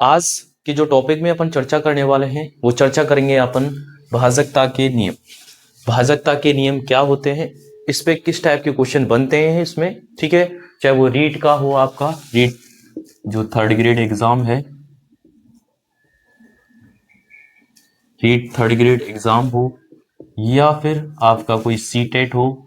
आज के जो टॉपिक में अपन चर्चा करने वाले हैं वो चर्चा करेंगे अपन भाजकता के नियम। भाजकता के नियम क्या होते हैं, इस पे किस टाइप के क्वेश्चन बनते हैं इसमें, ठीक है। चाहे वो रीट का हो, आपका रीट जो 3rd ग्रेड एग्जाम है, रीट 3rd ग्रेड एग्जाम हो, या फिर आपका कोई सीटेट हो,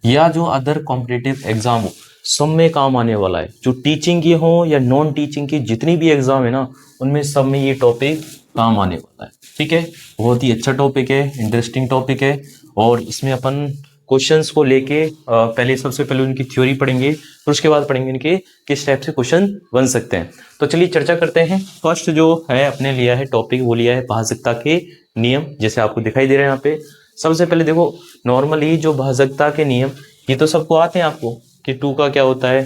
या जो अदर कॉम्पिटिटिव एग्जाम हो, सब में काम आने वाला है। जो टीचिंग की हो या नॉन टीचिंग की जितनी भी एग्जाम है ना, उनमें सब में ये टॉपिक काम आने वाला है, ठीक है। बहुत ही अच्छा टॉपिक है, इंटरेस्टिंग टॉपिक है। और इसमें अपन क्वेश्चंस को लेके पहले सबसे पहले उनकी थ्योरी पढ़ेंगे, फिर उसके बाद पढ़ेंगे इनके किस टाइप से क्वेश्चन बन सकते हैं। तो चलिए चर्चा करते हैं। फर्स्ट जो है अपने लिया है टॉपिक, वो लिया है भाजकता के नियम, जैसे आपको दिखाई दे रहे हैं यहाँ पे। सबसे पहले देखो, नॉर्मली जो भाजकता के नियम ये तो सबको आते हैं आपको कि 2 का क्या होता है,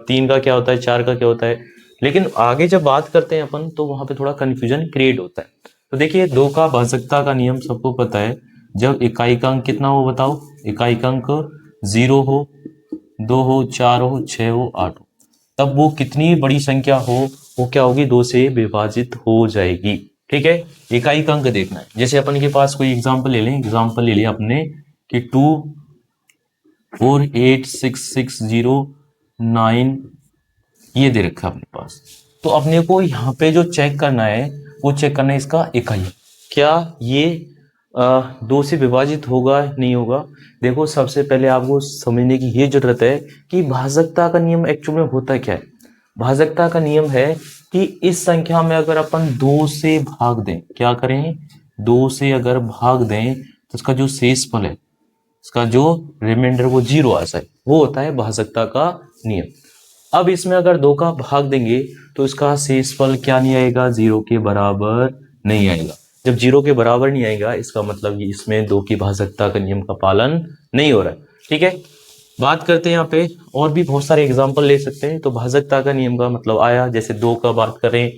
3 का क्या होता है, 4 का क्या होता है। लेकिन आगे जब बात करते हैं अपन तो वहां पे थोड़ा कंफ्यूजन क्रिएट होता है। तो देखिए 2 का भाजकता का नियम सबको पता है। जब इकाई का अंक कितना हो बताओ, इकाई का अंक 0 हो, 2 हो, 4 हो, 6 हो, 8 हो, तब वो कितनी बड़ी संख्या हो वो क्या होगी, 2 से विभाजित हो जाएगी, ठीक है। इकाई का अंक देखना है। जैसे अपन के पास कोई एग्जांपल ले लें, एग्जांपल ले लिया अपने कि 2 4 8 6 6 0 9 ये दे रखा है अपने पास। तो अपने को यहाँ पे जो चेक करना है वो चेक करना है इसका इकाई, क्या ये 2 से विभाजित होगा नहीं होगा। देखो सबसे पहले आपको समझने की ये जरूरत है कि भाजकता का नियम एक्चुअल में होता क्या है। भाजकता का नियम है कि इस संख्या में अगर अपन 2 से भाग दें, क्या करें, 2 से अगर भाग दें तो इसका जो शेषफल है, इसका जो रिमाइंडर वो 0 आ जाए, वो होता है भाजकता का नियम। अब इसमें अगर 2 का भाग देंगे तो इसका शेषफल क्या नहीं आएगा, 0 के बराबर नहीं आएगा। जब 0 के बराबर नहीं आएगा इसका मतलब ये इसमें 2 की भाजकता का नियम का पालन नहीं हो रहा है, ठीक है। बात करते हैं यहाँ पे, और भी बहुत सारे एग्जाम्पल ले सकते हैं। तो भाजकता का नियम का मतलब आया, जैसे 2 का बात करें,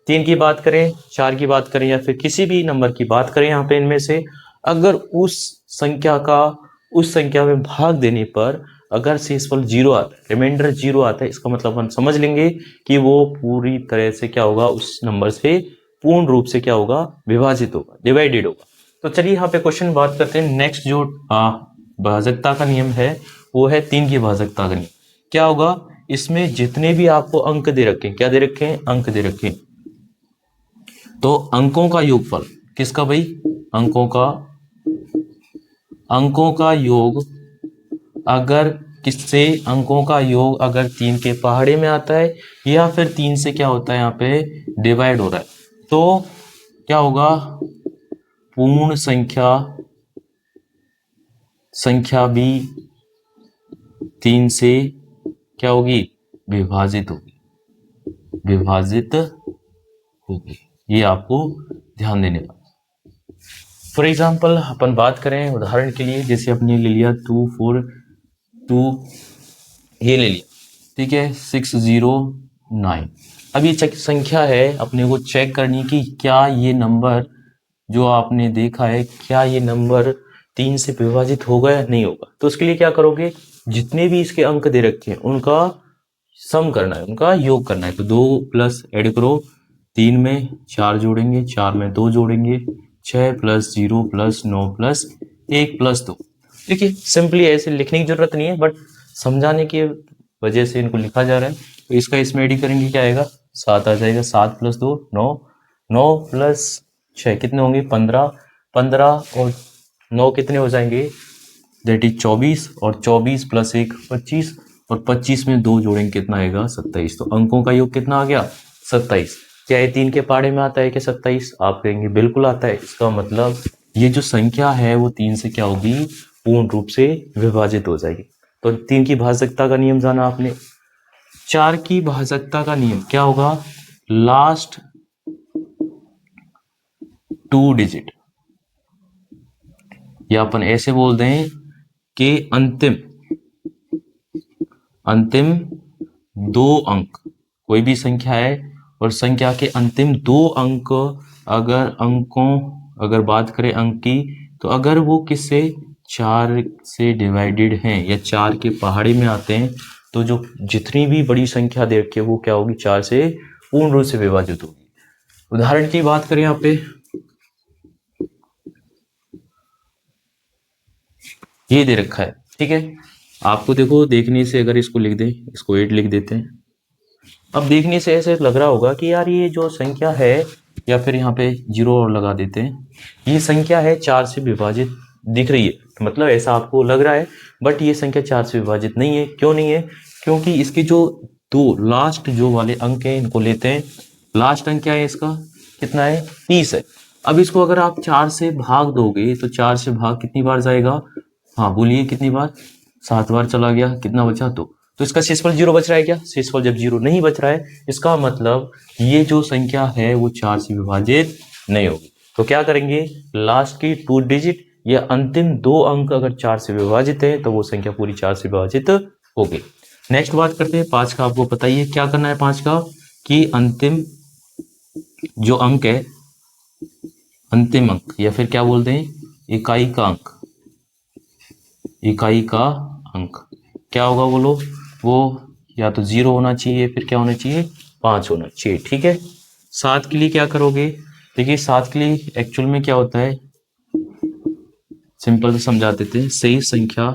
3 की बात करें, 4 की बात करें, या फिर किसी भी नंबर की बात करें, यहाँ पे इनमें से अगर उस संख्या का उस संख्या में भाग देने पर अगर शेषफल 0 आता है, रिमाइंडर 0 आता है, इसका मतलब हम समझ लेंगे कि वो पूरी तरह से क्या होगा, उस नंबर से पूर्ण रूप से क्या होगा, विभाजित होगा, डिवाइडेड होगा। तो चलिए यहाँ पे क्वेश्चन बात करते हैं। नेक्स्ट जो भाजकता का नियम है वो है 3 की भाजकता का नियम। क्या होगा, इसमें जितने भी आपको अंक दे रखे हैं, क्या दे रखे हैं, अंक दे रखे हैं, तो अंकों का योगफल किसका भाई, अंकों का योग अगर किससे, अंकों का योग अगर 3 के पहाड़े में आता है या फिर 3 से क्या होता है यहाँ पे डिवाइड हो रहा है, तो क्या होगा, पूर्ण संख्या भी 3 से क्या होगी, विभाजित होगी। ये आपको ध्यान देने का। फॉर एग्जाम्पल अपन बात करें उदाहरण के लिए, जैसे अपने ले लिया 2 4 2 ये ले लिया, ठीक है, 6 0 9। अब ये संख्या है अपने को चेक करनी कि क्या ये नंबर जो आपने देखा है, क्या ये नंबर 3 से विभाजित होगा या नहीं होगा। तो उसके लिए क्या करोगे, जितने भी इसके अंक दे रखे हैं उनका सम करना है, उनका योग करना है। तो 2 प्लस ऐड करो, 3 में 4 जोड़ेंगे, 4 में 2 जोड़ेंगे, 6 प्लस 0 प्लस 9 प्लस 1 प्लस 2। देखिए सिंपली ऐसे लिखने की जरूरत नहीं है, बट समझाने की वजह से इनको लिखा जा रहा है। तो इसका इसमें एडिंग करेंगे, क्या आएगा, 7 आ जाएगा, 7 प्लस 2 9, 9 प्लस 6 कितने होंगे, 15, 15 और 9 कितने हो जाएंगे, दैट इज 24, और 24 प्लस 1 25, और 25 में 2 जोड़ेंगे कितना आएगा, 27। तो अंकों का योग कितना आ गया, 27। क्या ये 3 के पहाड़े में आता है क्या 27, आप कहेंगे बिल्कुल आता है। इसका मतलब ये जो संख्या है वो 3 से क्या होगी, पूर्ण रूप से विभाजित हो जाएगी। तो 3 की भाजकता का नियम जाना आपने। 4 की भाजकता का नियम क्या होगा, लास्ट 2 डिजिट, या अपन ऐसे बोल दें कि अंतिम 2 अंक, कोई भी संख्या है और संख्या के अंतिम 2 अंक, अगर बात करें अंक की, तो अगर वो किससे 4 से डिवाइडेड हैं या 4 के पहाड़े में आते हैं, तो जो जितनी भी बड़ी संख्या दे रखी है वो क्या होगी, 4 से पूर्ण रूप से विभाजित होगी। उदाहरण की बात करें यहाँ पे, ये दे रखा है, ठीक है। आपको देखो देखने से अगर इसको लिख दें, इसको 8 लिख देते हैं। अब देखने से ऐसे लग रहा होगा कि यार ये जो संख्या है, या फिर यहाँ पे 0 और लगा देते हैं, ये संख्या है 4 से विभाजित दिख रही है, तो मतलब ऐसा आपको लग रहा है। बट ये संख्या 4 से विभाजित नहीं है। क्यों नहीं है? क्योंकि इसके जो दो लास्ट जो वाले अंक हैं इनको लेते हैं। लास्ट अंक क्या है इसका, कितना है, 30 है। अब इसको अगर आप 4 से भाग दोगे तो 4 से भाग कितनी बार जाएगा, हाँ बोलिए कितनी बार, 7 बार चला गया, कितना बचा दो। तो इसका शेषफल 0 बच रहा है क्या? शेषफल जब 0 नहीं बच रहा है, इसका मतलब ये जो संख्या है वो 4 से विभाजित नहीं होगी। तो क्या करेंगे, लास्ट की 2 डिजिट या अंतिम 2 अंक अगर 4 से विभाजित है तो वो संख्या पूरी 4 से विभाजित होगी। नेक्स्ट बात करते हैं 5 का। आपको पता ही है क्या करना है 5 का, कि अंतिम जो अंक है, अंतिम अंक या फिर क्या बोलते हैं, इकाई का अंक, इकाई का अंक क्या होगा बोलो, वो या तो 0 होना चाहिए, फिर क्या होना चाहिए, 5 होना चाहिए, ठीक है। 7 के लिए क्या करोगे, देखिए 7 के लिए एक्चुअल में क्या होता है, सिंपल से समझा देते हैं। शेष संख्या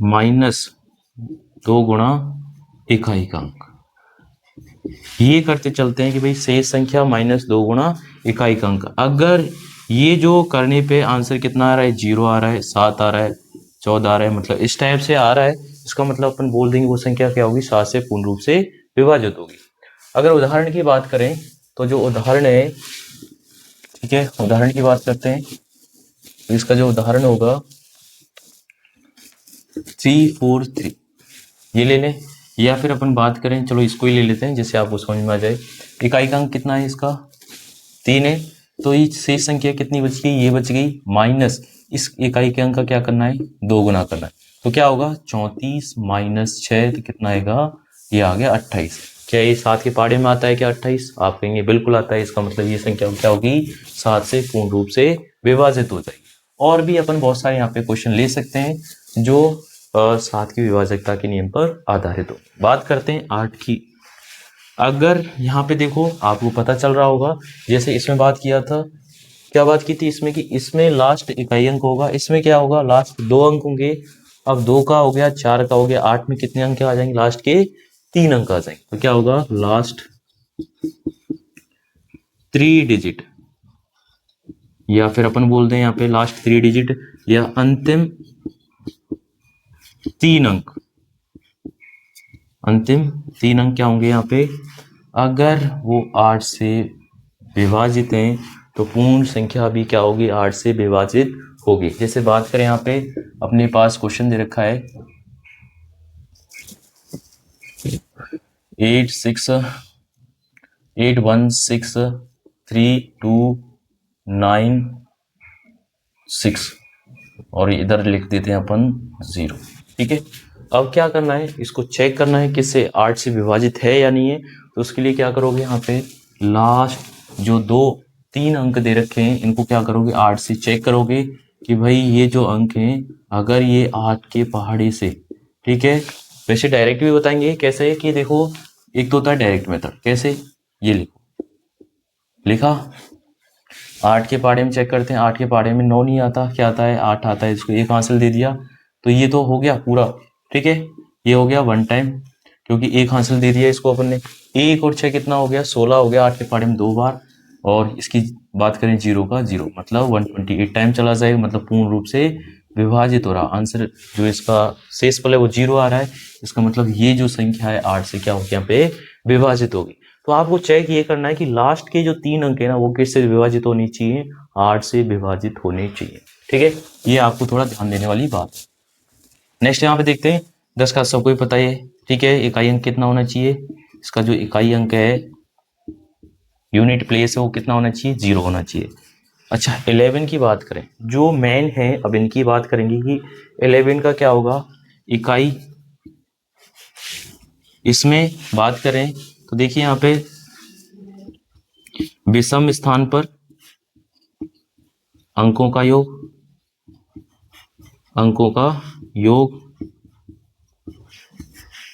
-2 गुणा इकाई का अंक। ये करते चलते हैं कि भाई शेष संख्या -2 गुणा इकाई का अंक। अगर ये जो करने पे आंसर कितना आ रहा है, 0 आ रहा है, 7 आ रहा है, 14 आ रहा है, मतलब इस टाइप से आ रहा है, इसका मतलब अपन बोल देंगे वो संख्या क्या होगी, 7 से पूर्ण रूप से विभाजित होगी। अगर उदाहरण की बात करें तो जो उदाहरण है, ठीक है, उदाहरण की बात करते हैं तो इसका जो उदाहरण होगा 343, ये ले लें। या फिर अपन बात करें, चलो इसको ही ले लेते हैं जिससे आपको समझ में आ जाए। इकाई का अंक कितना है इसका, 3 है। तो ये शेष संख्या कितनी बच गई, ये बच गई, माइनस इस इकाई के अंक का क्या करना है, 2 गुना करना है। तो क्या होगा, 34 - 6 तो कितना आएगा, ये आ गया 28। क्या ये 7 के पहाड़े में आता है क्या 28? आप कहेंगे बिल्कुल आता है। इसका मतलब ये संख्या क्या होगी, 7 से पूर्ण रूप से विभाजित हो जाएगी। और भी अपन बहुत सारे यहाँ पे क्वेश्चन ले सकते हैं जो 7 की विभाजकता के नियम पर आधारित हो। बात करते हैं 8 की। अगर यहाँ पे देखो आपको पता चल रहा होगा, जैसे इसमें बात किया था, क्या बात की थी इसमें, कि इसमें लास्ट इकाई अंक होगा, इसमें क्या होगा, लास्ट 2 अंक होंगे। अब 2 का हो गया, 4 का हो गया, 8 में कितने अंक आ जाएंगे, लास्ट के 3 अंक आ जाएंगे। तो क्या होगा, लास्ट 3 डिजिट, या फिर अपन बोलते हैं यहाँ पे लास्ट 3 डिजिट या अंतिम 3 अंक, अंतिम 3 अंक क्या होंगे यहाँ पे, अगर वो 8 से विभाजित हैं तो पूर्ण संख्या भी क्या होगी, 8 से विभाजित होगी। जैसे बात करें यहाँ पे अपने पास क्वेश्चन दे रखा है 816316329 और इधर लिख देते हैं अपन 0, ठीक है। अब क्या करना है, इसको चेक करना है किससे, 8 से विभाजित है या नहीं है। तो उसके लिए क्या करोगे, यहाँ पे लास्ट जो 3 अंक दे रखे हैं इनको क्या करोगे, 8 से चेक करोगे कि भाई ये जो अंक हैं अगर ये 8 के पहाड़े से, ठीक है। वैसे डायरेक्ट भी बताएंगे कैसे, कि देखो एक तो होता है डायरेक्ट मेथड, कैसे, ये लिखो, लिखा 8 के पहाड़े में चेक करते हैं, 8 के पहाड़े में 9 नहीं आता, क्या आता है, 8 आता है। इसको एक हासिल दे दिया तो ये तो हो गया पूरा, ठीक है, ये हो गया 1 टाइम, क्योंकि एक हासिल दे दिया इसको अपन ने। 1 और 6 कितना हो गया, 16 हो गया 8 के पहाड़े में 2 बार। और इसकी बात करें 0 का 0, मतलब 128 टाइम चला जाएगा, मतलब पूर्ण रूप से विभाजित हो रहा। आंसर जो इसका शेषफल है वो 0 आ रहा है। इसका मतलब ये जो संख्या है 8 से क्या होगी, यहाँ पे विभाजित होगी। तो आपको चेक ये करना है कि लास्ट के जो 3 अंक है ना वो किससे विभाजित होनी चाहिए, 8 से विभाजित होने चाहिए, ठीक है। ये आपको थोड़ा ध्यान देने वाली बात है। नेक्स्ट यहाँ पे देखते हैं 10 का, सबको ही पता है, ठीक है। इकाई अंक कितना होना चाहिए, इसका जो इकाई अंक है, यूनिट प्लेस है, वो कितना होना चाहिए, 0 होना चाहिए। अच्छा 11 की बात करें, जो मेन है, अब इनकी बात करेंगे कि 11 का क्या होगा, इकाई। इसमें बात करें तो देखिए यहाँ पे विषम स्थान पर अंकों का योग, अंकों का योग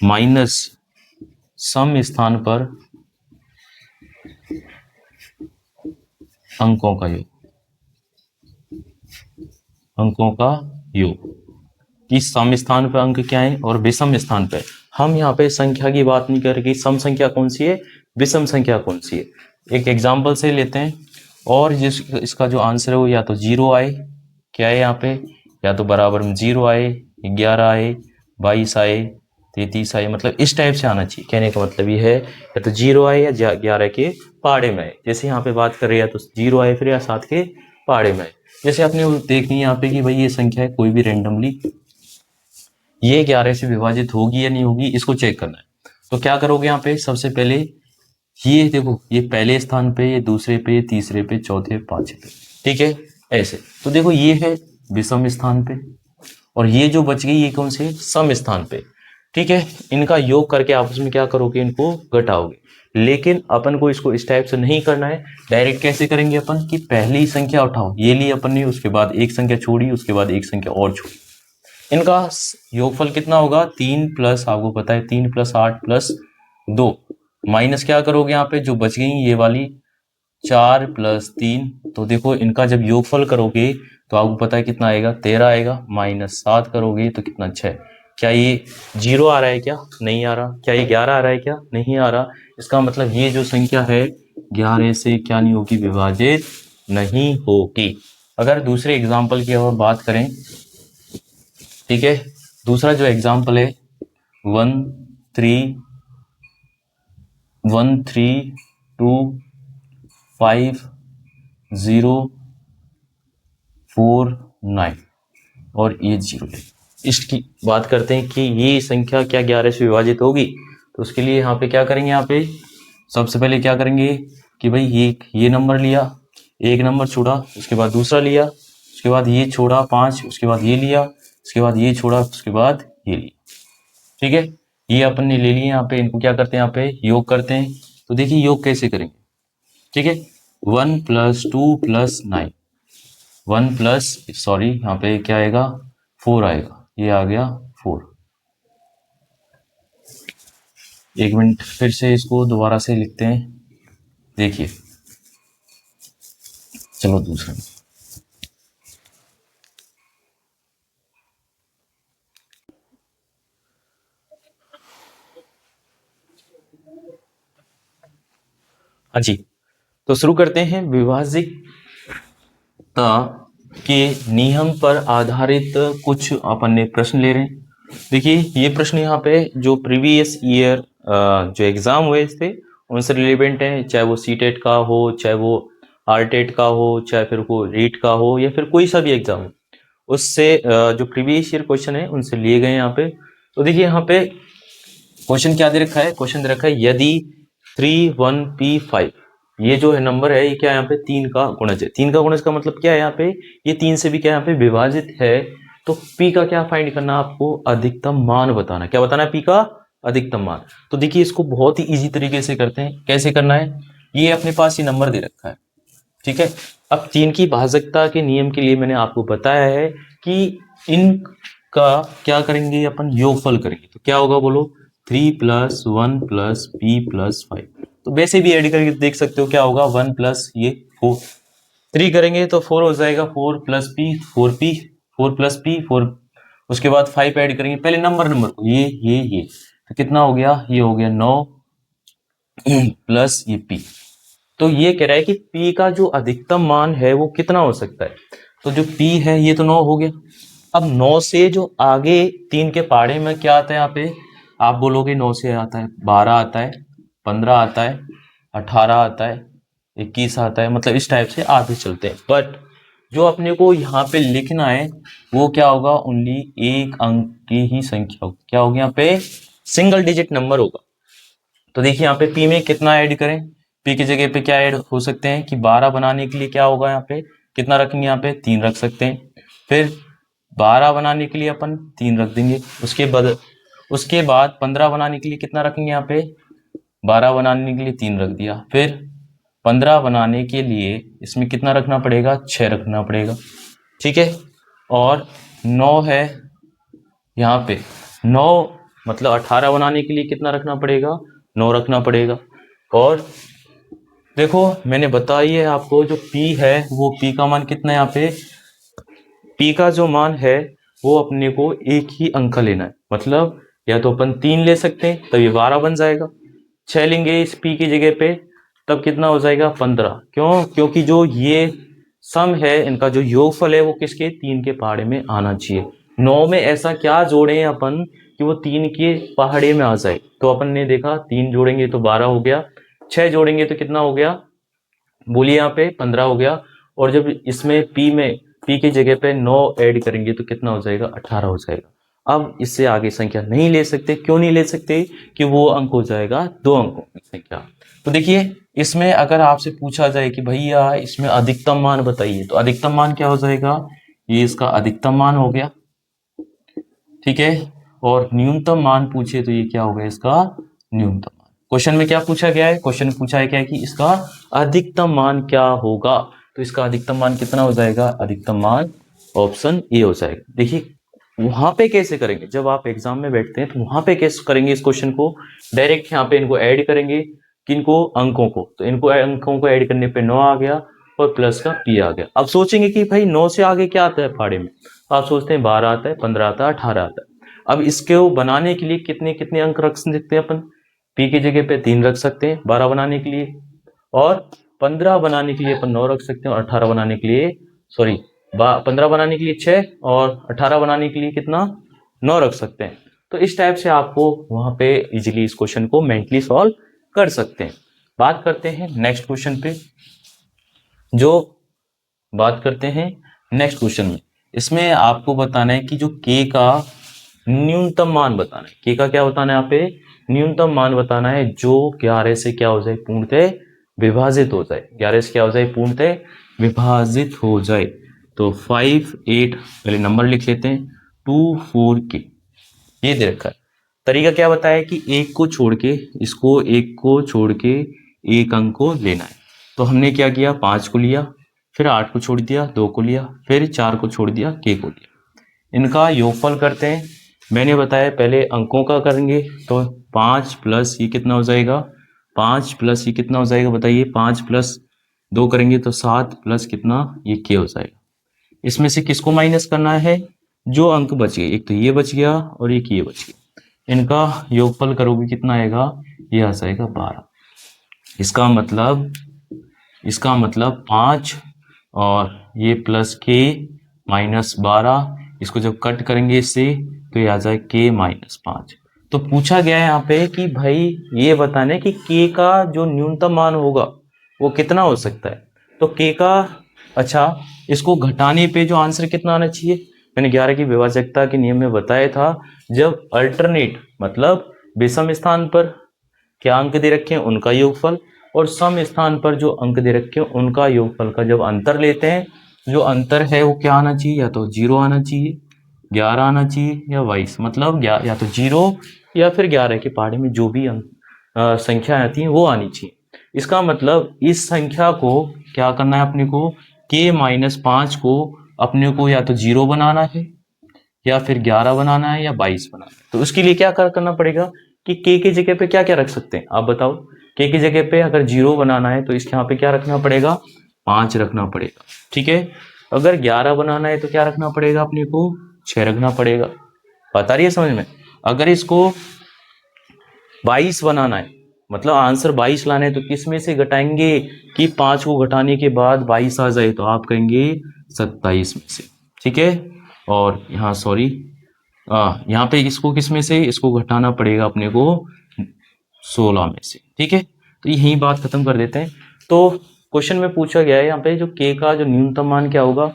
माइनस सम स्थान पर अंकों का योग, अंकों का योग। कि सम स्थान पर अंक क्या है और विषम स्थान पर। हम यहाँ पे संख्या की बात नहीं कर रहे, सम संख्या कौन सी है, विषम संख्या कौन सी है। एक एग्जाम्पल से लेते हैं, और इसका जो आंसर है वो या तो 0 आए, क्या है यहाँ पे, या तो बराबर में 0 आए, 11 आए, 22 आए, 33 आए, मतलब इस टाइप से आना चाहिए। कहने का मतलब ये है या तो 0 आए या 11 के पहाड़े में आए। जैसे यहाँ पे बात कर रहे हैं, या तो 0 आए फिर या 7 के पहाड़े में आए। जैसे आपने देखनी है यहाँ पे कि भाई ये संख्या है कोई भी रेंडमली, ये 11 से विभाजित होगी या नहीं होगी, इसको चेक करना है। तो क्या करोगे यहाँ पे, सबसे पहले ये देखो, ये पहले स्थान पे, ये दूसरे पे, तीसरे पे, चौथे, पांचवे पे, ठीक है ऐसे। तो देखो ये है विषम स्थान पे, और ये जो बच गई ये कौन से, सम स्थान पे, ठीक है। इनका योग करके आपस में क्या करोगे, इनको घटाओगे। लेकिन अपन को इसको इस टाइप से नहीं करना है। डायरेक्ट कैसे करेंगे अपन, कि पहली संख्या उठाओ, ये ली अपन ने, उसके बाद एक संख्या छोड़ी, उसके बाद एक संख्या और छोड़ी। इनका योगफल कितना होगा, 3 प्लस, आपको पता है 3 प्लस 8 प्लस 2, माइनस क्या करोगे यहाँ पे जो बच गई ये वाली 4 प्लस 3। तो देखो इनका जब योगफल करोगे तो आपको पता है कितना आएगा, 13 आएगा। माइनस 7 करोगे तो कितना, 6। क्या ये 0 आ रहा है, क्या नहीं आ रहा। क्या ये 11 आ रहा है, क्या नहीं आ रहा। इसका मतलब ये जो संख्या है 11 से क्या नहीं होगी, विभाजित नहीं होगी। अगर दूसरे एग्जाम्पल की और बात करें, ठीक है, दूसरा जो एग्जाम्पल है 1 3 1 3 2 5 0 4 9 और ये 0 है। इसकी बात करते हैं कि ये संख्या क्या 11 से विभाजित होगी। तो उसके लिए यहाँ पे क्या करेंगे, यहाँ पे सबसे पहले क्या करेंगे कि भाई ये नंबर लिया, एक नंबर छोड़ा, उसके बाद दूसरा लिया, उसके बाद ये छोड़ा 5, उसके बाद ये लिया, उसके बाद ये छोड़ा, उसके बाद ये लिया, ठीक है। ये अपन ने ले लिए यहाँ पे, इनको क्या करते हैं, यहाँ पे योग करते हैं। तो देखिए योग कैसे करेंगे, ठीक है। 1 प्लस 2 प्लस 9, 1 प्लस, सॉरी यहाँ पे क्या आएगा, 4 आएगा, ये आ गया 4। एक मिनट फिर से इसको दोबारा से लिखते हैं, देखिए, चलो दूसरा। हाँ जी, तो शुरू करते हैं। विभाजिकता के नियम पर आधारित कुछ अपन ने प्रश्न ले रहे हैं। देखिए ये प्रश्न यहाँ पे जो प्रीवियस ईयर जो एग्जाम हुए थे उनसे रिलेवेंट है, चाहे वो सीटेट का हो, चाहे वो आरटेट का हो, चाहे फिर वो रीट का हो, या फिर कोई सा भी एग्जाम हो, उससे जो प्रीवियस ईयर क्वेश्चन है उनसे लिए गए यहाँ पे। तो देखिए यहाँ पे क्वेश्चन क्या दे रखा है, क्वेश्चन दे रखा है यदि 31P5, ये जो है नंबर है, ये क्या है यहाँ पे 3 का गुणज है। 3 का गुणज का मतलब क्या है, यहाँ पे ये 3 से भी क्या यहाँ पे विभाजित है। तो P का क्या फाइंड करना, आपको अधिकतम मान बताना। क्या बताना है, P का अधिकतम मान। तो देखिए इसको बहुत ही इजी तरीके से करते हैं। कैसे करना है, ये अपने पास ये नंबर दे रखा है, ठीक है। अब 3 की भाजकता के नियम के लिए मैंने आपको बताया है कि इनका क्या करेंगे, अपन योगफल करेंगे। तो क्या होगा बोलो, 3 प्लस 1 प्लस P प्लस 5। तो वैसे भी ऐड करके देख सकते हो क्या होगा, 1 प्लस ये 4, 3 करेंगे तो 4 हो जाएगा, 4 plus P 4P, 4 plus P 4, उसके बाद 5 ऐड करेंगे पहले नंबर को, ये तो कितना हो गया, ये हो गया 9 प्लस ये P। तो ये कह रहा है कि P का जो अधिकतम मान है वो कितना हो सकता है। तो जो P है ये तो 9 हो गया। अब 9 से जो आगे 3 के पहाड़े में क्या आता है, यहाँ पे आप बोलोगे 9 से आता है 12 आता है, 15 आता है, 18 आता है, 21 आता है, मतलब इस टाइप से आगे चलते हैं। बट जो अपने को यहाँ पे लिखना है वो क्या होगा, ओनली एक अंक की ही संख्या होगी। क्या होगी यहाँ पे, सिंगल डिजिट नंबर होगा। तो देखिए यहाँ पे P में कितना ऐड करें, P की जगह पे क्या ऐड हो सकते हैं कि 12 बनाने के लिए क्या होगा, यहाँ पे कितना रखेंगे, यहाँ पे 3 रख सकते हैं। फिर 12 बनाने के लिए अपन 3 रख देंगे। उसके बाद 15 बनाने के लिए कितना रखेंगे, यहाँ पे 12 बनाने के लिए 3 रख दिया। फिर 15 बनाने के लिए इसमें कितना रखना पड़ेगा, 6 रखना पड़ेगा, ठीक है। और 9 है यहाँ पे 9, मतलब 18 बनाने के लिए कितना रखना पड़ेगा, 9 रखना पड़ेगा। और देखो मैंने बताई है आपको, जो p है वो p का मान कितना है, यहाँ पे p का जो मान है वो अपने को एक ही अंक का लेना है, मतलब या तो अपन 3 ले सकते हैं तब ये 12 बन जाएगा, 6 लेंगे इस p की जगह पे तब कितना हो जाएगा 15। क्यों? क्योंकि जो ये सम है इनका जो योगफल है वो किसके, 3 के पहाड़े में आना चाहिए। 9 में ऐसा क्या जोड़े हैं अपन कि वो 3 के पहाड़े में आ जाए, तो अपन ने देखा 3 जोड़ेंगे तो 12 हो गया, 6 जोड़ेंगे तो कितना हो गया, बोलिए यहाँ पे 15 हो गया। और जब इसमें p की जगह पे 9 ऐड करेंगे तो कितना हो जाएगा, 18 हो जाएगा। अब इससे आगे संख्या नहीं ले सकते, क्यों नहीं ले सकते, कि वो अंक हो जाएगा 2 अंकों की संख्या। तो देखिए इसमें अगर आपसे पूछा जाए कि भैया इसमें अधिकतम मान बताइए, तो अधिकतम मान क्या हो जाएगा, ये इसका अधिकतम मान हो गया, ठीक है। और न्यूनतम मान पूछे तो ये क्या हो गया, इसका न्यूनतम मान। क्वेश्चन में क्या पूछा गया है, क्वेश्चन में पूछा है क्या है कि इसका अधिकतम मान क्या होगा, तो इसका अधिकतम मान कितना हो जाएगा, अधिकतम मान ऑप्शन ए हो जाएगा। देखिए वहां पे कैसे करेंगे, जब आप एग्जाम में बैठते हैं तो वहां पे कैसे करेंगे इस क्वेश्चन को, डायरेक्ट यहाँ पे इनको ऐड करेंगे, किनको, अंकों को। तो इनको अंकों को ऐड करने पे 9 आ गया और प्लस का p आ गया। अब सोचेंगे कि भाई 9 से आगे क्या आता है फाड़े में, आप सोचते हैं 12 आता है, 15 आता है, 18 आता है। अब इसके बनाने के लिए कितने कितने अंक रख सकते हैं अपन, p की जगह पे 3 रख सकते हैं 12 बनाने के लिए, और 15 बनाने के लिए अपन 9 रख सकते हैं, और 18 बनाने के लिए, सॉरी 15 बनाने के लिए 6 और 18 बनाने के लिए कितना, 9 रख सकते हैं। तो इस टाइप से आपको वहां पे इजीली इस क्वेश्चन को मेंटली सॉल्व कर सकते हैं। बात करते हैं नेक्स्ट क्वेश्चन पे, जो बात करते हैं नेक्स्ट क्वेश्चन में, इसमें आपको बताना है कि जो k का न्यूनतम मान बताना है, k का क्या बताना है यहाँ पे, न्यूनतम मान बताना है जो 11 से क्या हो जाए, पूर्णतः विभाजित हो जाए, 11 से क्या हो जाए, पूर्णतः विभाजित हो जाए। तो 5 8 पहले नंबर लिख लेते हैं, 2 4 के, ये दे रखा है। तरीका क्या बताया कि एक को छोड़ के, इसको एक को छोड़ के एक अंक को लेना है। तो हमने क्या किया, 5 को लिया, फिर 8 को छोड़ दिया, 2 को लिया, फिर 4 को छोड़ दिया, k को लिया। इनका योगफल करते हैं, मैंने बताया पहले अंकों का करेंगे, तो 5 प्लस ये कितना हो जाएगा, 5 प्लस ये कितना हो जाएगा बताइए, 5 प्लस 2 करेंगे तो 7 प्लस कितना, ये k हो जाएगा। इसमें से किसको माइनस करना है, जो अंक बच गए, एक तो ये बच गया और एक ये बच गया, इनका योगफल करोगे कितना आएगा, ये आ जाएगा 12। इसका मतलब 5 और ये प्लस k माइनस 12, इसको जब कट करेंगे इससे तो ये आ जाए k माइनस 5। तो पूछा गया है यहाँ पे कि भाई ये बताने कि k का जो न्यूनतम मान होगा वो कितना हो सकता है। तो k का, अच्छा इसको घटाने पे जो आंसर कितना आना चाहिए, मैंने 11 की विभाजकता के नियम में बताया था, जब अल्टरनेट मतलब विषम स्थान पर क्या अंक दे रखे हैं उनका योगफल, और सम स्थान पर जो अंक दे रखे हैं उनका योगफल का जब अंतर लेते हैं, जो अंतर है वो क्या आना चाहिए, या तो 0 आना चाहिए, 11 आना चाहिए, या 22, मतलब या तो 0 या फिर 11 के पहाड़े में जो भी संख्या आती है वो आनी चाहिए। इसका मतलब इस संख्या को क्या करना है अपने को, k माइनस 5 को अपने को या तो 0 बनाना है, या फिर 11 बनाना है, या 22 बनाना है। तो उसके लिए क्या करना पड़ेगा कि k की जगह पे क्या क्या रख सकते हैं, आप बताओ। k की जगह पे अगर 0 बनाना है तो इसके यहाँ पे क्या रखना पड़ेगा, 5 रखना पड़ेगा, ठीक है। अगर 11 बनाना है तो क्या रखना पड़ेगा अपने को, 6 रखना पड़ेगा। बता रही है समझ में। अगर इसको 22 बनाना है, मतलब आंसर 22 लाना है, तो किस में से घटाएंगे कि 5 को घटाने के बाद 22 आ जाए, तो आप कहेंगे 27 में से, ठीक है। और यहाँ सॉरी, यहाँ पे इसको किस में से, इसको घटाना पड़ेगा अपने को 16 में से, ठीक है। तो यही बात खत्म कर देते हैं। तो क्वेश्चन में पूछा गया है यहाँ पे जो k का जो न्यूनतम मान क्या होगा,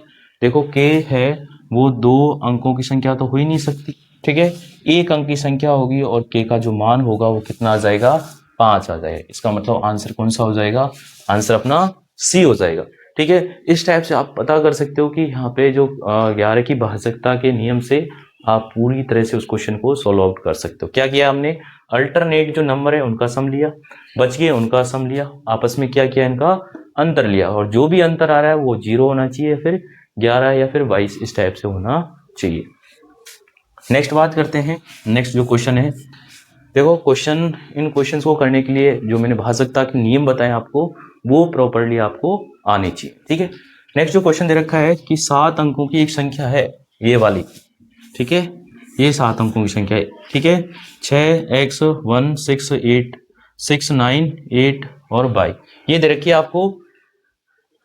देखो k है वो 2 अंकों की संख्या तो हो ही नहीं सकती, ठीक है, एक अंक की संख्या होगी, और k का जो मान होगा वो कितना आ जाएगा, 5 आ जाएगा। इसका मतलब आंसर कौन सा हो जाएगा, आंसर अपना C हो जाएगा, ठीक है। इस टाइप से आप पता कर सकते हो कि यहाँ पे जो 11 की भाजकता के नियम से आप पूरी तरह से उस क्वेश्चन को सॉल्व आउट कर सकते हो। क्या किया हमने, अल्टरनेट जो नंबर है उनका सम लिया, बच गए उनका सम लिया, आपस में क्या किया, इनका अंतर लिया, और जो भी अंतर आ रहा है वो 0 होना चाहिए, फिर 11 या फिर 22, इस टाइप से होना चाहिए। नेक्स्ट बात करते हैं, नेक्स्ट जो क्वेश्चन है, देखो क्वेश्चन, इन क्वेश्चंस को करने के लिए जो मैंने भाजकता के नियम बताए आपको, वो प्रॉपर्ली आपको आनी चाहिए, ठीक है। नेक्स्ट जो क्वेश्चन दे रखा है कि 7 अंकों की एक संख्या है, ये वाली, ठीक है, ये 7 अंकों की संख्या है, ठीक है, 6, 1, 6, 8, 6, 9, 8 और 22, ये दे रखी है आपको,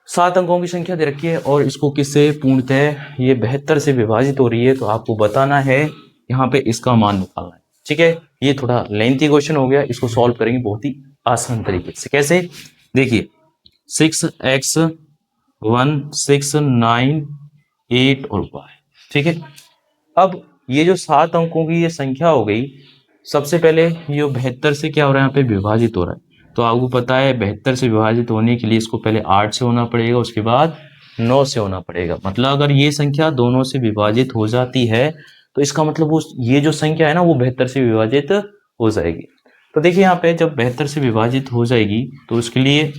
7 अंकों की संख्या दे रखी है, और इसको किससे पूर्णतः ये 72 से विभाजित हो रही है, तो आपको बताना है यहाँ पे इसका मान निकालना है, ठीक है। ये थोड़ा लेंथी क्वेश्चन हो गया, इसको सॉल्व करेंगे बहुत ही आसान तरीके से। कैसे, देखिए 6x 1 6 9 8 और y, ठीक है। अब ये जो 7 अंकों की ये संख्या हो गई, सबसे पहले ये 72 से क्या हो रहा है, यहाँ पे विभाजित हो रहा है, तो आपको पता है 72 से विभाजित होने के लिए इसको पहले 8 से होना पड़ेगा, उसके बाद 9 से होना पड़ेगा। मतलब अगर ये संख्या दोनों से विभाजित हो जाती है, तो इसका मतलब वो ये जो संख्या है ना, वो 72 से विभाजित हो जाएगी। तो देखिए यहाँ पे जब 72 से विभाजित हो जाएगी, तो उसके लिए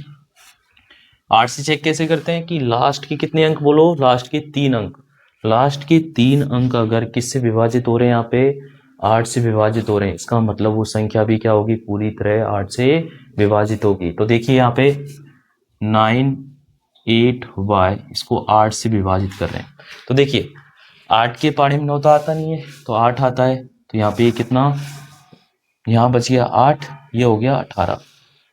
8 से चेक कैसे करते हैं कि लास्ट के कितने अंक बोलो, लास्ट के 3 अंक, लास्ट के 3 अंक अगर किससे विभाजित हो रहे हैं, यहाँ पे 8 से विभाजित हो रहे हैं, इसका मतलब वो संख्या भी क्या होगी, पूरी तरह 8 से विभाजित होगी। तो देखिए यहाँ पे 9 8 y, इसको 8 से विभाजित कर रहे हैं, तो देखिए 8 के पहाड़े में 9 तो आता नहीं है, तो 8 आता है, तो यहाँ पे कितना, यहाँ बच गया 8, ये हो गया 18।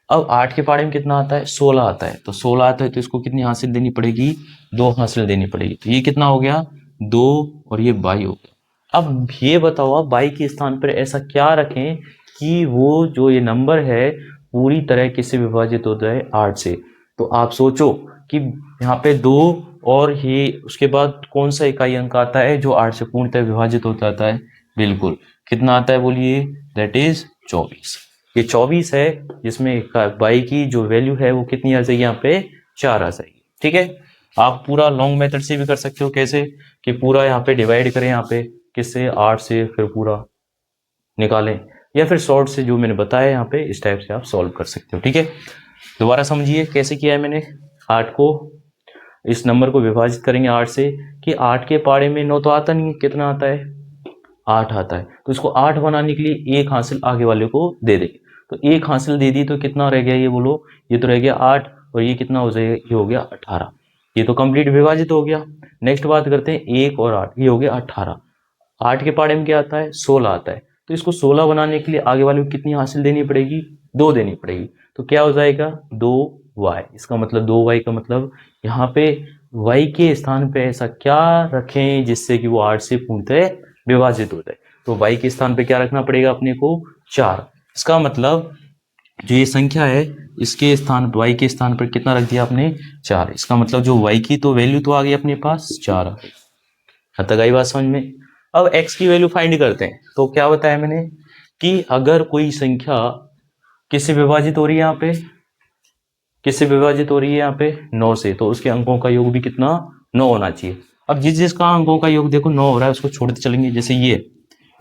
अब 8 के पहाड़े में कितना आता है, 16 आता है, तो 16 आता है, तो इसको कितनी हासिल देनी पड़ेगी, 2 हासिल देनी पड़ेगी, तो ये कितना हो गया 2, और ये 22 हो गया। अब ये बताओ आप 22 के स्थान पर ऐसा क्या रखें कि वो जो ये नंबर है पूरी तरह किससे विभाजित होता है, 8 से। तो आप सोचो कि यहाँ पे 2 और ये उसके बाद कौन सा इकाई अंक आता है जो 8 से पूर्णतः विभाजित होता आता है, बिल्कुल कितना आता है बोलिए, दैट इज 24। ये 24 है, जिसमें y की जो वैल्यू है वो कितनी आ जाएगी, यहाँ पे 4 आ जाएगी, ठीक है। आप पूरा लॉन्ग मेथड से भी कर सकते हो, कैसे कि पूरा यहाँ पे डिवाइड करें, यहाँ पे किससे, 8 से, फिर पूरा निकालें, या फिर शॉर्ट से जो मैंने बताया यहाँ पे, इस टाइप से आप सॉल्व कर सकते हो, ठीक है। दोबारा समझिए कैसे किया है मैंने, 8 को, इस नंबर को विभाजित करेंगे 8 से, कि 8 के पहाड़े में 9 तो आता नहीं है, कितना आता है, 8 आता है, तो इसको 8 बनाने के लिए एक हासिल आगे वाले को दे देंगे, तो एक हासिल दे दी, तो कितना रह गया ये बोलो, ये तो रह गया 8, और ये कितना हो जाएगा, ये हो गया 18, ये तो कंप्लीट विभाजित हो गया। नेक्स्ट बात करते हैं 1 और 8, ये हो गया 18, 8 के पहाड़े में क्या आता है, 16 आता है, तो इसको 16 बनाने के लिए आगे वाले को कितनी हासिल देनी पड़ेगी, 2 देनी पड़ेगी, तो क्या हो जाएगा 2y, इसका मतलब 2y का मतलब यहाँ पे y के स्थान पे ऐसा क्या रखें जिससे कि वो 8 से पूर्णतः विभाजित हो जाए, तो y के स्थान पे क्या रखना पड़ेगा अपने को, 4। इसका मतलब जो ये संख्या है, इसके स्थान y के स्थान पर कितना रख दिया आपने, 4। इसका मतलब जो y की तो वैल्यू तो आ गई अपने पास 4 आ गई, हद तक आई बात समझ में। अब x की वैल्यू फाइंड करते हैं, तो क्या बताया मैंने कि अगर कोई संख्या किससे विभाजित हो रही है, यहाँ पे किससे विभाजित हो रही है, यहाँ पे 9 से, तो उसके अंकों का योग भी कितना, 9 होना चाहिए। अब जिस जिसका अंकों का योग देखो 9 हो रहा है, उसको छोड़ते चलेंगे, जैसे ये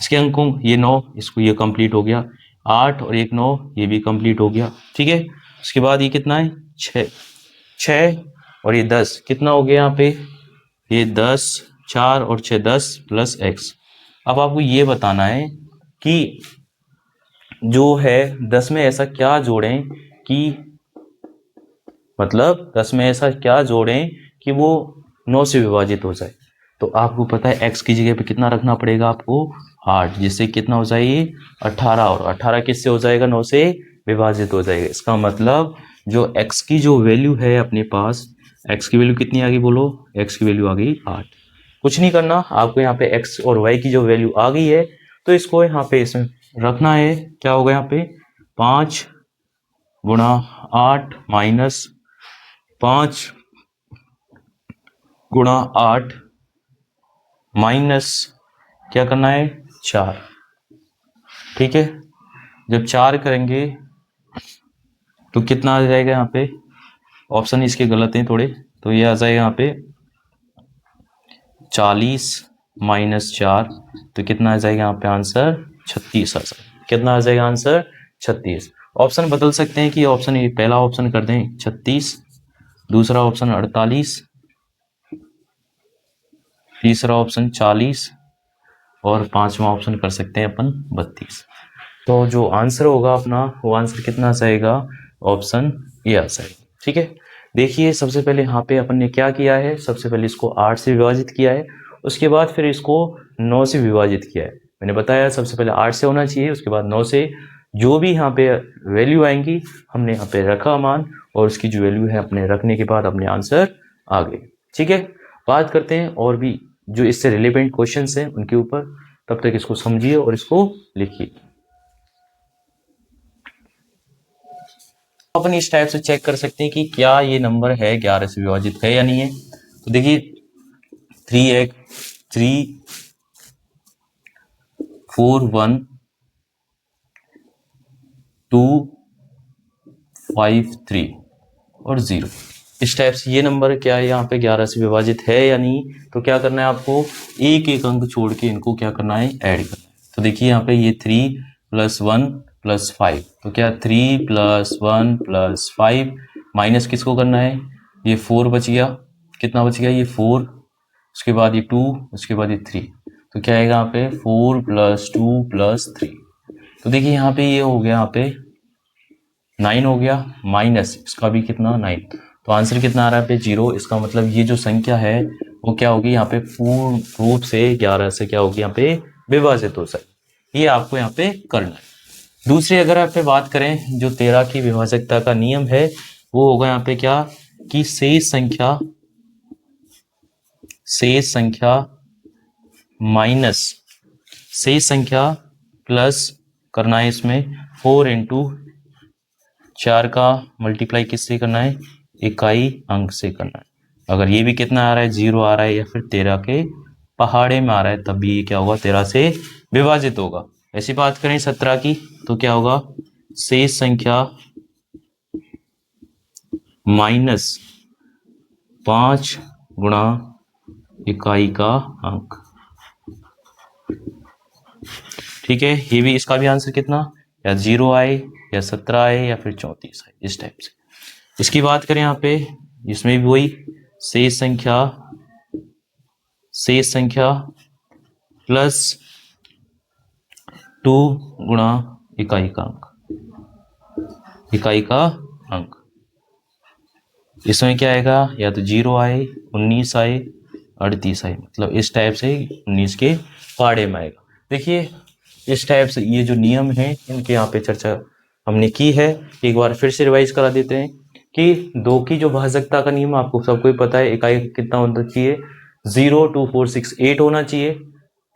इसके अंकों, ये 9, इसको ये कंप्लीट हो गया, 8 और 1 9, ये भी कंप्लीट हो गया, ठीक है। उसके बाद ये कितना है, 6 और ये 10, कितना हो गया यहाँ पे, ये 10, 4 और 6 10 प्लस x। अब आपको ये बताना है कि जो है 10 में ऐसा क्या जोड़ें कि, मतलब 10 में ऐसा क्या जोड़ें कि वो 9 से विभाजित हो जाए, तो आपको पता है x की जगह पे कितना रखना पड़ेगा आपको, 8, जिससे कितना हो जाएगी 18, और 18 किससे हो जाएगा, 9 से विभाजित हो जाएगा। इसका मतलब जो x की जो वैल्यू है अपने पास, x की वैल्यू कितनी आ गई बोलो, x की वैल्यू आ गई 8। कुछ नहीं करना आपको, यहाँ पे x और y की जो वैल्यू आ गई है, तो इसको यहाँ पे इसमें रखना है, क्या होगा यहाँ पे 5 गुणा 8 माइनस 5 गुणा 8 माइनस क्या करना है 4, ठीक है। जब 4 करेंगे तो कितना आ जाएगा, यहाँ पे ऑप्शन इसके गलत हैं थोड़े, तो ये आ जाएगा यहाँ पे 40 माइनस 4, तो कितना आ जाएगा यहाँ पे आंसर 36 आ जाएगा, कितना आ जाएगा आंसर 36। ऑप्शन बदल सकते हैं कि ऑप्शन ये पहला ऑप्शन कर दें 36, दूसरा ऑप्शन 48, तीसरा ऑप्शन 40 और पांचवा ऑप्शन कर सकते हैं अपन 32। तो जो आंसर होगा अपना वो आंसर कितना जाएगा, ऑप्शन ए आ जाएगा। ठीक है, देखिए सबसे पहले यहाँ पे अपन ने क्या किया है, सबसे पहले इसको 8 से विभाजित किया है, उसके बाद फिर इसको 9 से विभाजित किया है। मैंने बताया सबसे पहले 8 से होना चाहिए, उसके बाद 9 से। जो भी यहाँ पे वैल्यू आएंगी हमने यहाँ पे रखा मान, और उसकी जो वैल्यू है अपने रखने के बाद अपने आंसर आ गए। ठीक है, बात करते हैं और भी जो इससे रिलेवेंट क्वेश्चंस हैं उनके ऊपर। तब तक इसको समझिए और इसको लिखिए। अपन इस टाइप से चेक कर सकते हैं कि क्या ये नंबर है 11 से विभाजित है या नहीं है। तो देखिए 3 4 1 2 5 3 और 0, इस टाइप से ये नंबर क्या है यहाँ पे 11 से विभाजित है या नहीं। तो क्या करना है आपको, एक एक अंक छोड़ के इनको क्या करना है, ऐड करना है। तो देखिए यहाँ पे ये 3 + 1 + 5, तो क्या 3 + 1 + 5 माइनस किसको करना है, ये 4 बच गया, कितना बच गया, ये 4, उसके बाद ये 2, उसके बाद ये 3, तो क्या आएगा यहाँ पे 4 + 2 + 3। तो देखिए यहाँ पे ये हो गया, यहाँ पे 9 हो गया, माइनस इसका भी कितना 9, तो आंसर कितना आ रहा है पे 0। इसका मतलब ये जो संख्या है वो क्या होगी यहाँ पे पूर्ण रूप से 11 से क्या होगी यहाँ पे विभाजित हो सकती, ये आपको यहाँ पे करना है। दूसरी अगर आप पे बात करें, जो 13 की विभाजकता का नियम है वो होगा यहाँ पे क्या, कि शेष संख्या माइनस शेष संख्या प्लस करना है इसमें 4 × 4 का मल्टीप्लाई किससे करना है, इकाई अंक से करना है। अगर ये भी कितना आ रहा है, 0 आ रहा है, या फिर 13 के पहाड़े में आ रहा है, तब भी ये क्या होगा, 13 से विभाजित होगा। ऐसी बात करें 17 की, तो क्या होगा, शेष संख्या माइनस 5 गुणा इकाई का अंक। ठीक है, ये भी, इसका भी आंसर कितना, या 0 आए, या 17 आए, या फिर 34 आए, इस टाइप से। इसकी बात करें यहाँ पे, इसमें भी वही शेष संख्या प्लस 2 गुणा इकाई का अंक। इसमें क्या आएगा, या तो 0 आए, 19 आए, 38 आए, मतलब इस टाइप से 19 के पहाड़े में आएगा। देखिए इस टाइप से ये जो नियम है इनके यहाँ पे चर्चा हमने की है। एक बार फिर से रिवाइज करा देते हैं कि 2 की जो भाजकता का नियम आपको सबको ही पता है, इकाई कितना होना चाहिए, 0 2 4 6 8 होना चाहिए।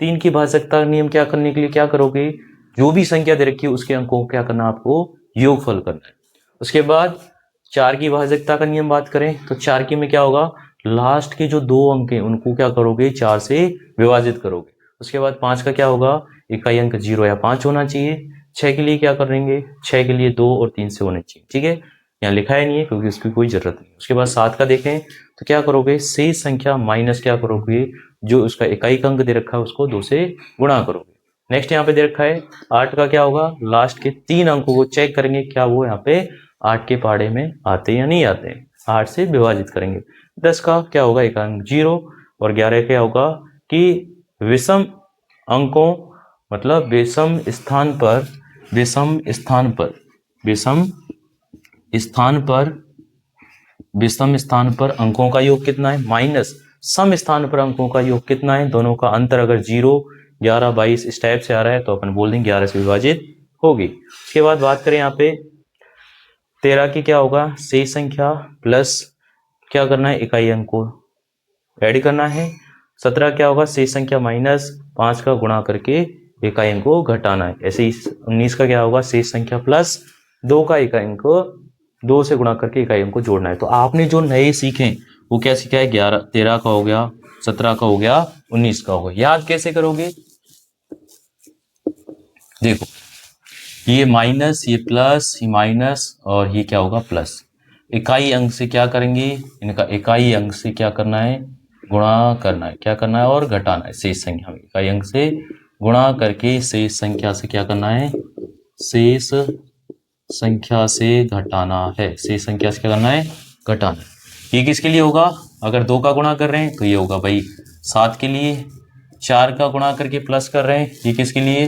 3 की भाजकता का नियम क्या करने के लिए क्या करोगे, जो भी संख्या दे रखी है उसके अंकों को क्या करना, आपको योगफल करना है। उसके बाद 4 की भाजकता का नियम बात करें तो 4 की में क्या होगा, लास्ट के जो 2 अंक हैं उनको क्या करोगे, 4 से विभाजित करोगे। उसके बाद 5 का क्या होगा, इकाई अंक 0 या 5 होना चाहिए। 6 के लिए क्या करेंगे, 6 के लिए 2 और 3 से होने चाहिए। ठीक है, यहाँ लिखा है नहीं है क्योंकि उसकी कोई जरूरत नहीं। उसके बाद 7 का देखें तो क्या करोगे, शेष संख्या माइनस क्या करोगे, जो उसका इकाई का अंक दे रखा है उसको 2 से गुणा करोगे। नेक्स्ट यहाँ पे दे रखा है 8 का क्या होगा, लास्ट के 3 अंकों को चेक करेंगे क्या वो यहाँ पे 8 के पहाड़े में आते या नहीं आते, 8 से विभाजित करेंगे। 10 का क्या होगा, एक अंक 0, और 11 क्या होगा कि विषम अंकों, मतलब विषम स्थान पर अंकों का योग कितना है, माइनस सम स्थान पर अंकों का योग कितना है। दोनों का अंतर अगर 0 11 22 इस टाइप से आ रहा है तो अपन बोल देंगे 11 से विभाजित होगी। उसके बाद बात करें यहाँ पे 13 की क्या होगा, शेष संख्या प्लस क्या करना है, इकाई अंक को ऐड करना है। 17 क्या होगा, शेष संख्या माइनस 5 का गुणा करके इकाई अंक को घटाना है। ऐसे ही 19 का क्या होगा, शेष संख्या प्लस 2 का इकाई अंक को 2 से गुणा करके इकाई अंक को जोड़ना है। तो आपने जो नए सीखे वो क्या सीखा है, 13 का हो गया, 17 का हो गया, 19 का हो गया। याद कैसे करोगे, देखो ये माइनस, ये प्लस, ये माइनस, और ये क्या होगा प्लस। इकाई अंक से क्या करेंगे, इनका इकाई अंक से क्या करना है, गुणा करना है, क्या करना है, और घटाना है। शेष संख्या में इकाई अंक से गुणा करके शेष संख्या से क्या करना है, शेष संख्या से घटाना है। शेष संख्या से क्या करना है, घटाना है। ये किसके लिए होगा, अगर 2 का गुणा कर रहे हैं तो ये होगा भाई 7 के लिए, 4 का गुणा करके प्लस कर रहे हैं, ये किसके लिए,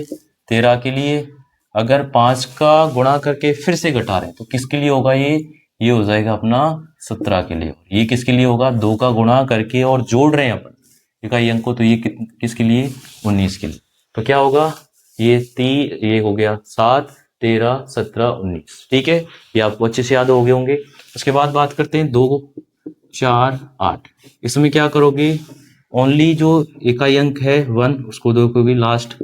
13 के लिए। अगर 5 का गुणा करके फिर से घटा रहे हैं तो किसके लिए होगा ये हो जाएगा अपना 17 के लिए। ये किसके लिए होगा, 2 का गुणा करके और जोड़ रहे हैं अपन इकाई अंक को, तो ये किसके लिए, 19 के लिए। तो क्या होगा, ये हो गया 7, 13, 17, 19। ठीक है, ये आपको अच्छे से याद हो गए होंगे। उसके बाद बात करते हैं 2, 4, 8। इसमें क्या करोगे, ओनली जो इकाई अंक है 1 उसको देखोगे लास्ट,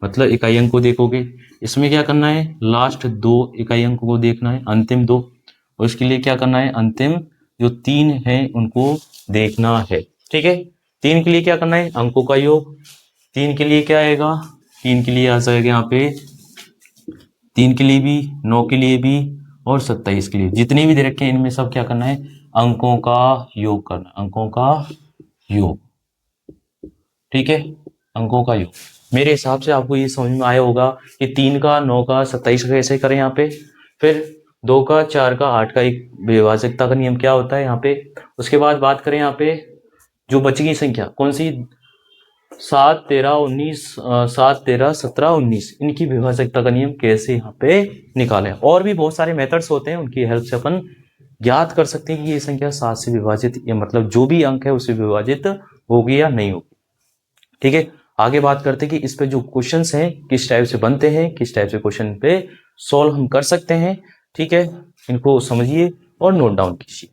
मतलब इकाई अंक को देखोगे। इसमें क्या करना है, लास्ट 2 इकाई अंक को देखना है, अंतिम 2। और इसके लिए क्या करना है, अंतिम जो 3 है उनको देखना है। ठीक है, 3 के लिए क्या करना है, अंकों का योग। 3 के लिए क्या आएगा, 3 के लिए आ जाएगा यहाँ पे, 3 के लिए भी, 9 के लिए भी और 27 के लिए, जितने भी दे रखे हैं इनमें सब क्या करना है, अंकों का योग करना, अंकों का योग। ठीक है, अंकों का योग। मेरे हिसाब से आपको ये समझ में आया होगा कि 3 का, 9 का, 27 का कैसे करें यहाँ पे। फिर 2 का, 4 का, 8 का एक विभाजकता का नियम क्या होता है यहाँ पे। उसके बाद बात करें यहाँ पे जो बची संख्या कौन सी, 7, 13, 19, 7, 13, 17, 19, इनकी विभाजकता का नियम कैसे यहाँ पे निकालें। और भी बहुत सारे मेथड्स होते हैं, उनकी हेल्प से अपन ज्ञात कर सकते हैं कि ये संख्या 7 से विभाजित, या मतलब जो भी अंक है उससे विभाजित होगी या नहीं होगी। ठीक है, आगे बात करते हैं कि इस पे जो क्वेश्चंस हैं किस टाइप से बनते हैं, किस टाइप से क्वेश्चन पे सॉल्व हम कर सकते हैं। ठीक है, इनको समझिए और नोट डाउन कीजिए।